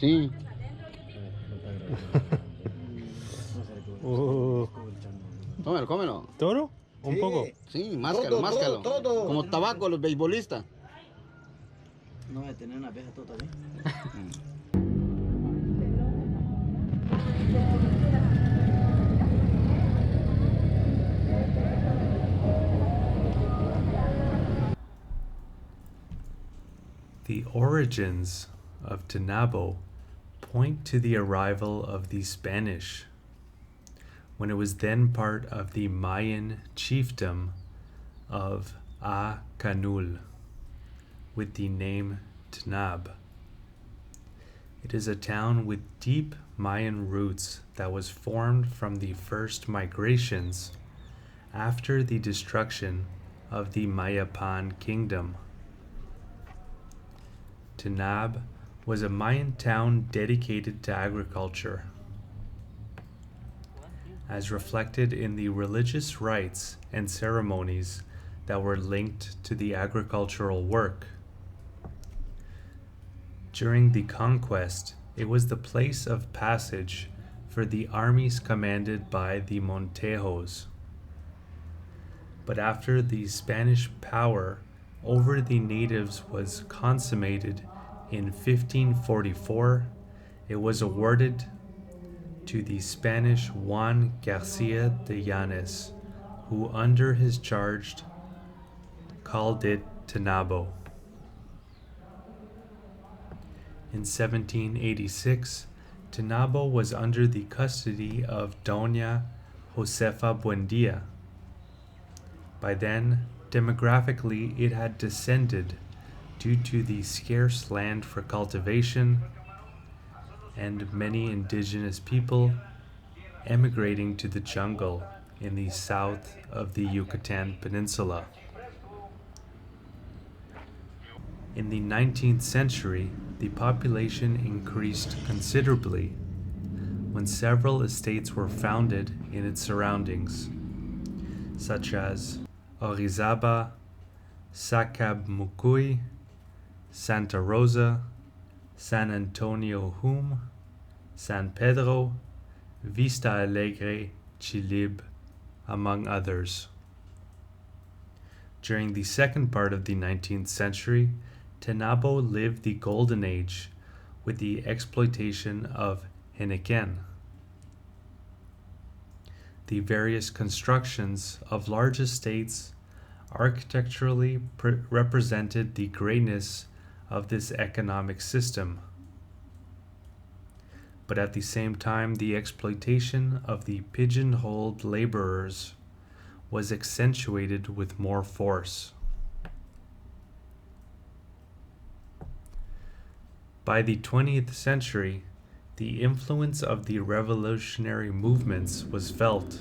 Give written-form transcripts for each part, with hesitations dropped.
Sí. Uh, Cómelo, cómelo. ¿Toro? Un Sí. poco. Sí, máscalo, máscalo. todo. Como tabaco, los beisbolistas. No voy a tener una abeja todo también. The origins of Tenabo point to the arrival of the Spanish, when it was then part of the Mayan chiefdom of A Canul, with the name Tenab. It is a town with deep Mayan roots that was formed from the first migrations after the destruction of the Mayapan kingdom. Tenab was a Mayan town dedicated to agriculture, as reflected in the religious rites and ceremonies that were linked to the agricultural work. During the conquest, it was the place of passage for the armies commanded by the Montejos. But after the Spanish power over the natives was consummated in 1544, it was awarded to the Spanish Juan Garcia de Llanes, who under his charge called it Tenabo. In 1786, Tenabo was under the custody of Doña Josefa Buendia. By then, demographically, it had descended due to the scarce land for cultivation and many indigenous people emigrating to the jungle in the south of the Yucatan Peninsula. In the 19th century, the population increased considerably when several estates were founded in its surroundings, such as Orizaba, Sacabmucuy, Santa Rosa, San Antonio Hum, San Pedro, Vista Alegre, Chilib, among others. During the second part of the 19th century, Tenabo lived the Golden Age with the exploitation of henequen. The various constructions of large estates architecturally represented the greatness of this economic system. But at the same time, the exploitation of the pigeonholed laborers was accentuated with more force. By the 20th century, the influence of the revolutionary movements was felt,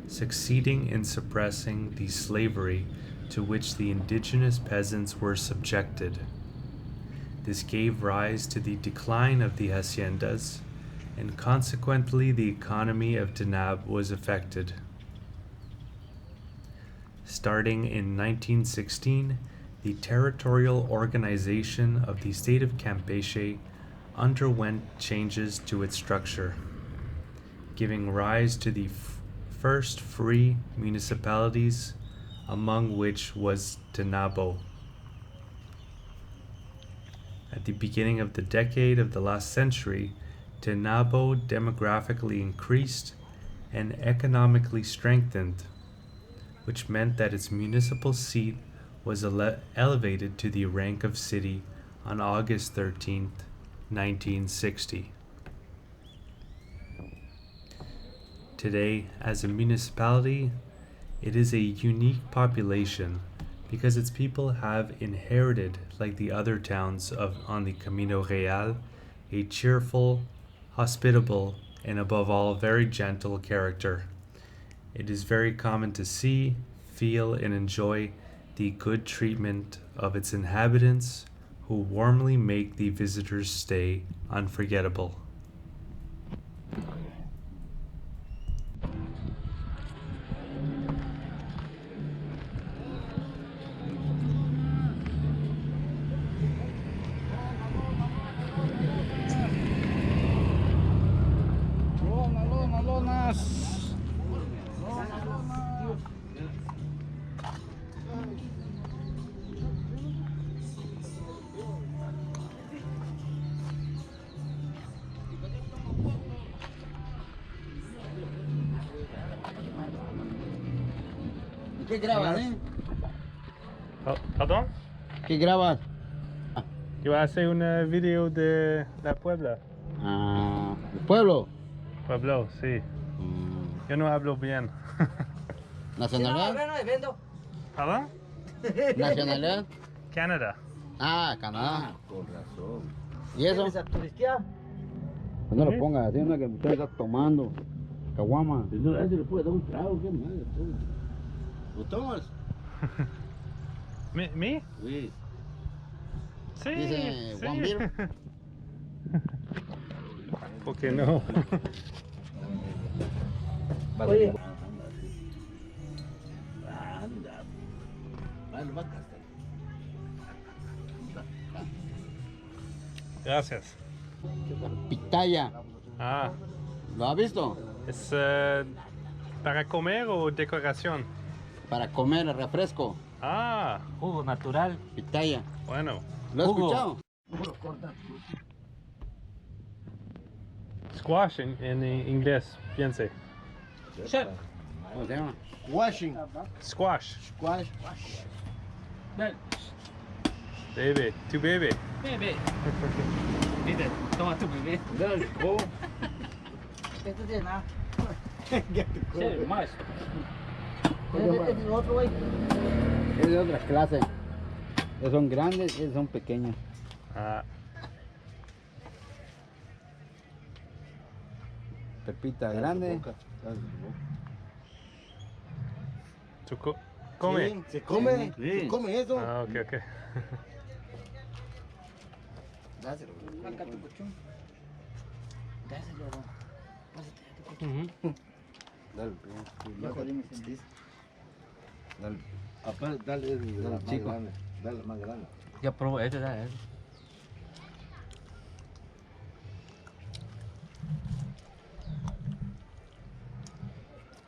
succeeding in suppressing the slavery to which the indigenous peasants were subjected. This gave rise to the decline of the haciendas, and consequently the economy of Tenab was affected. Starting in 1916, the territorial organization of the state of Campeche underwent changes to its structure, giving rise to the first free municipalities, among which was Tenabo. At the beginning of the decade of the last century, Tenabo demographically increased and economically strengthened, which meant that its municipal seat was elevated to the rank of city on August 13th, 1960. Today, as a municipality, it is a unique population because its people have inherited, like the other towns on the Camino Real, a cheerful, hospitable, and above all, very gentle character. It is very common to see, feel, and enjoy the good treatment of its inhabitants, who warmly make the visitor's stay unforgettable. ¿Qué grabas, Pardon? ¿Qué grabas? Yo hace un video de la Puebla. Ah, ¿el pueblo? Pueblo, sí. Yo no hablo bien. ¿Nacionalidad? Pardon? ¿Nacionalidad? Canada. Ah, Canadá. Con razón. ¿Y eso? ¿Quieres a turistear? Pues no lo pongas así, no que usted está tomando. Caguama. No, a ese le puede dar un trago, qué madre. ¿Lo tomas? Me? Sí. Sí. Dice, sí. one beer. ¿Por qué no? Oye. Anda. Vale, va a gastar. Gracias. Pitaya. Ah, ¿Lo has visto? ¿es para comer o decoración? Para comer el refresco. Ah, Jugo natural. Pitaya. bueno. ¿Lo has Jugo. escuchado? Squash en inglés, piense. ¿Cómo se llama? Washing. Squash. Squash. Bebé, tu bebé. Bebé. Mire, toma tu bebé. Dale, jugo. Esto tiene nada. Sí, más. Este es otro, güey. Es de otra clase. Esos son grandes y esos son pequeños. Ah, Pepita grande. ¿tú come? Sí, se come, Sí. se come eso. Ah, ok, ok. Dáselo. Acá tu cochón. Dáselo, bro. Pásate, Ujú. Dale, ya jodí, sentís. dale. Aparte, dale el más chico. grande. Dale el más grande. Ya probé, este da,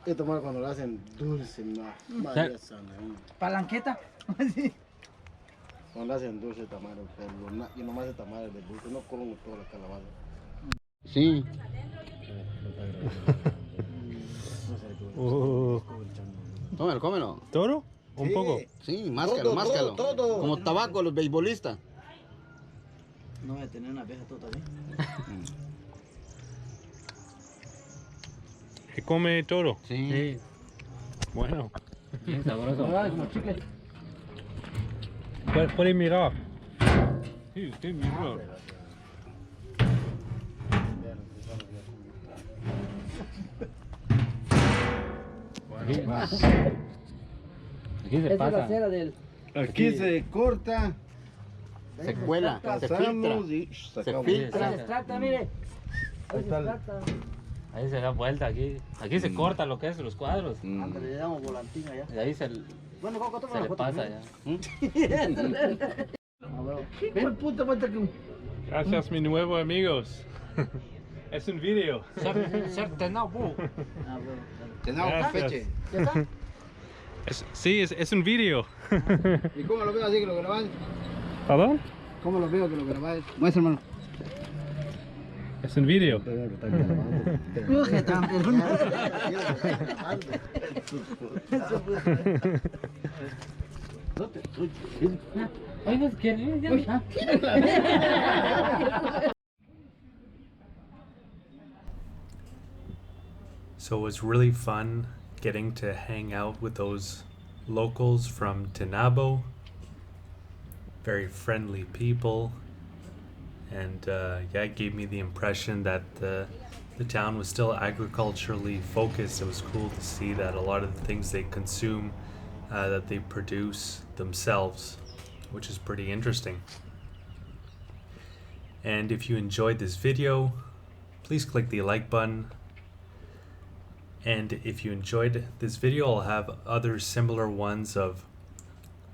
Esto más cuando lo hacen dulce, María sana. Palanqueta. Sí. Cuando lo hacen dulce tamaro, pero yo nomás de tamaro de dulce, no como toda la calabaza. Sí. Cómelo, cómelo. ¿Todo? Un Sí. poco. Sí, máscalo, máscalo. todo. Como tabaco los beisbolistas. No voy a tener una abeja todavía. ¿Y come todo? Sí. Bueno. Bien sabroso. Como chicle. Puede mirar. Sí, usted mira. Aquí se pasa. Es la cera del... Aquí se corta, Se cuela, se pasamos filtra. y sacamos. filtra. Se extracta, mire. Ahí Ahí se está el- extracta. Ahí se da vuelta aquí. Aquí se corta lo que es los cuadros. Ándale, le damos volantín allá. Y ahí Bueno, ¿cómo toma se la le foto? pasa ya. Ven, puta, vuelta que... Gracias, mis nuevos amigos. Es un video. no, bu. Ah, bueno. Tenemos Gracias. feche. ¿Ya está? Sí, es un video. ¿Y cómo lo veo así que lo grabas? ¿Perdón? ¿Cómo lo veo que lo grabas? Muestra, hermano. Es un video. Coge tanto. Ay, no quiere. So it was really fun getting to hang out with those locals from Tenabo. Very friendly people. And yeah, it gave me the impression that the town was still agriculturally focused. It was cool to see that a lot of the things they consume, that they produce themselves, which is pretty interesting. And if you enjoyed this video, please click the like button. And if you enjoyed this video, I'll have other similar ones of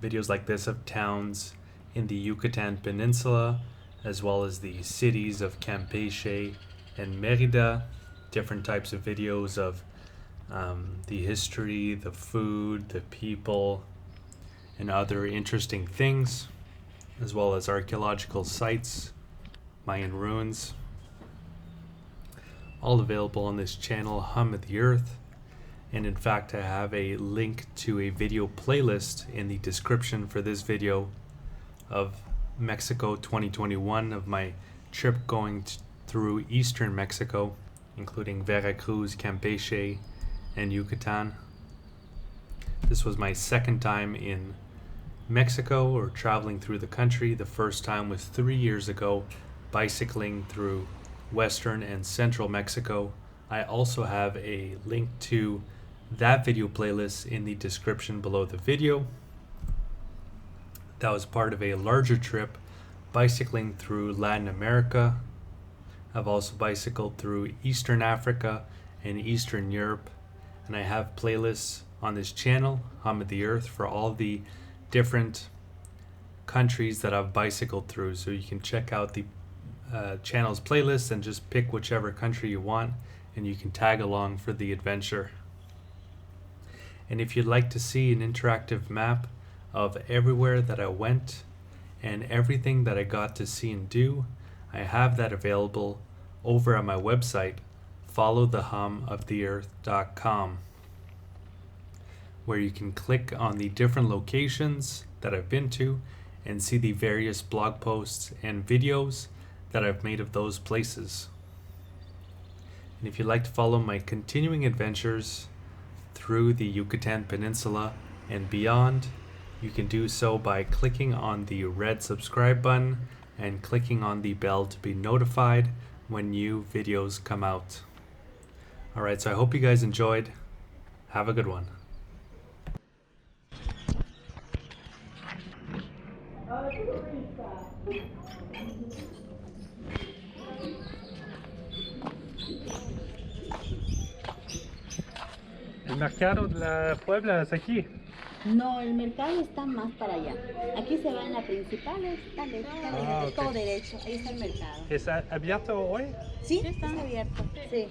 videos like this of towns in the Yucatan Peninsula, as well as the cities of Campeche and Merida, different types of videos of the history, the food, the people, and other interesting things, as well as archaeological sites, Mayan ruins, all available on this channel, Hum of the Earth. And in fact, I have a link to a video playlist in the description for this video of Mexico 2021, of my trip going through eastern Mexico, including Veracruz, Campeche, and Yucatan. This was my second time in Mexico, or traveling through the country. The first time was 3 years ago, bicycling through western and central Mexico. I also have a link to that video playlist in the description below the video. That was part of a larger trip bicycling through Latin America. I've also bicycled through Eastern Africa and Eastern Europe, and I have playlists on this channel, Hum of the Earth, for all the different countries that I've bicycled through. So you can check out the channel's playlist and just pick whichever country you want, and you can tag along for the adventure. And if you'd like to see an interactive map of everywhere that I went and everything that I got to see and do, I have that available over at my website, followthehumoftheearth.com, where you can click on the different locations that I've been to and see the various blog posts and videos that I've made of those places. And if you'd like to follow my continuing adventures through the Yucatan Peninsula and beyond, you can do so by clicking on the red subscribe button and clicking on the bell to be notified when new videos come out. Alright, so I hope you guys enjoyed. Have a good one. El mercado de la Puebla es aquí. No, el mercado está más para allá. Aquí se va en la principal, está ok. todo derecho. Ahí está el mercado. ¿Es abierto hoy? Sí, está abierto. Sí.